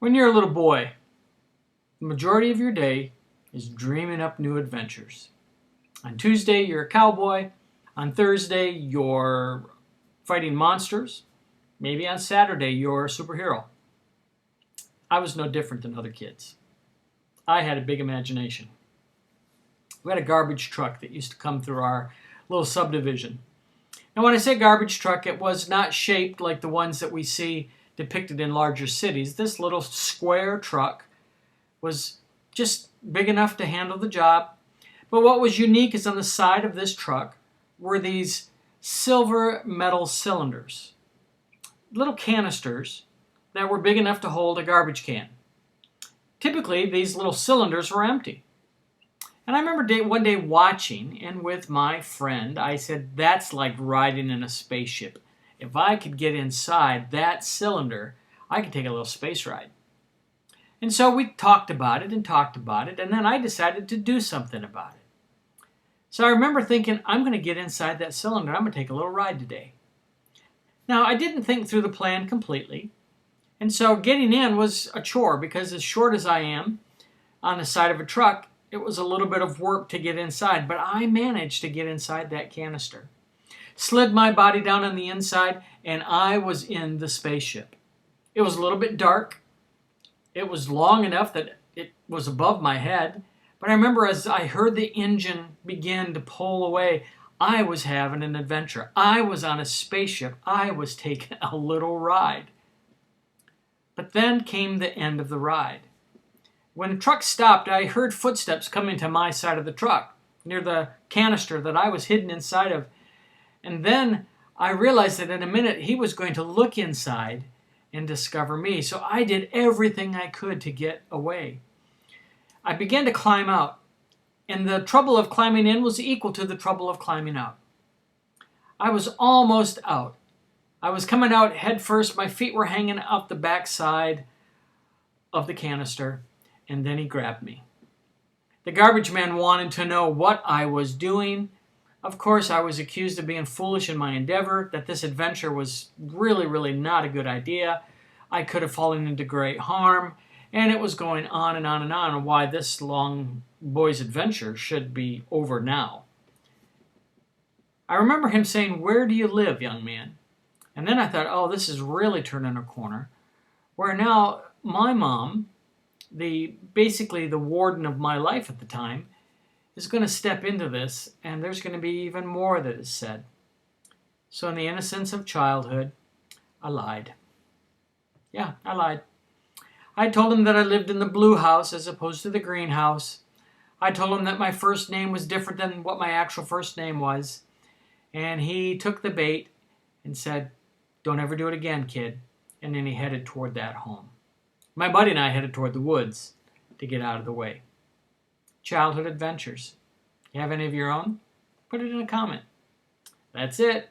When you're a little boy, the majority of your day is dreaming up new adventures. On Tuesday, you're a cowboy. On Thursday, you're fighting monsters. Maybe on Saturday, you're a superhero. I was no different than other kids. I had a big imagination. We had a garbage truck that used to come through our little subdivision. Now, when I say garbage truck, it was not shaped like the ones that we see depicted in larger cities. This little square truck was just big enough to handle the job. But what was unique is on the side of this truck were these silver metal cylinders, little canisters that were big enough to hold a garbage can. Typically, these little cylinders were empty. And I remember one day watching, and with my friend, I said, that's like riding in a spaceship. If I could get inside that cylinder, I could take a little space ride. And so we talked about it, and then I decided to do something about it. So I remember thinking, I'm going to get inside that cylinder. I'm going to take a little ride today. Now, I didn't think through the plan completely. And so getting in was a chore, because as short as I am on the side of a truck, it was a little bit of work to get inside. But I managed to get inside that canister. Slid my body down on the inside, and I was in the spaceship. It was a little bit dark. It was long enough that it was above my head. But I remember as I heard the engine begin to pull away, I was having an adventure. I was on a spaceship. I was taking a little ride. But then came the end of the ride. When the truck stopped, I heard footsteps coming to my side of the truck, near the canister that I was hidden inside of. And then I realized that in a minute he was going to look inside and discover me. So I did everything I could to get away. I began to climb out, and the trouble of climbing in was equal to the trouble of climbing out. I was almost out. I was coming out head first. My feet were hanging out the back side of the canister, and then he grabbed me. The garbage man wanted to know what I was doing. Of course, I was accused of being foolish in my endeavor, that this adventure was really not a good idea. I could have fallen into great harm, and it was going on and on and on, why this long boy's adventure should be over now. I remember him saying, "Where do you live, young man?" And then I thought, oh, this is really turning a corner, where now my mom, basically the warden of my life at the time, is going to step into this, and there's going to be even more that is said. So in the innocence of childhood, I lied. Yeah, I lied. I told him that I lived in the blue house as opposed to the green house. I told him that my first name was different than what my actual first name was. And he took the bait and said, "Don't ever do it again, kid." And then he headed toward that home. My buddy and I headed toward the woods to get out of the way. Childhood adventures. You have any of your own? Put it in a comment. That's it.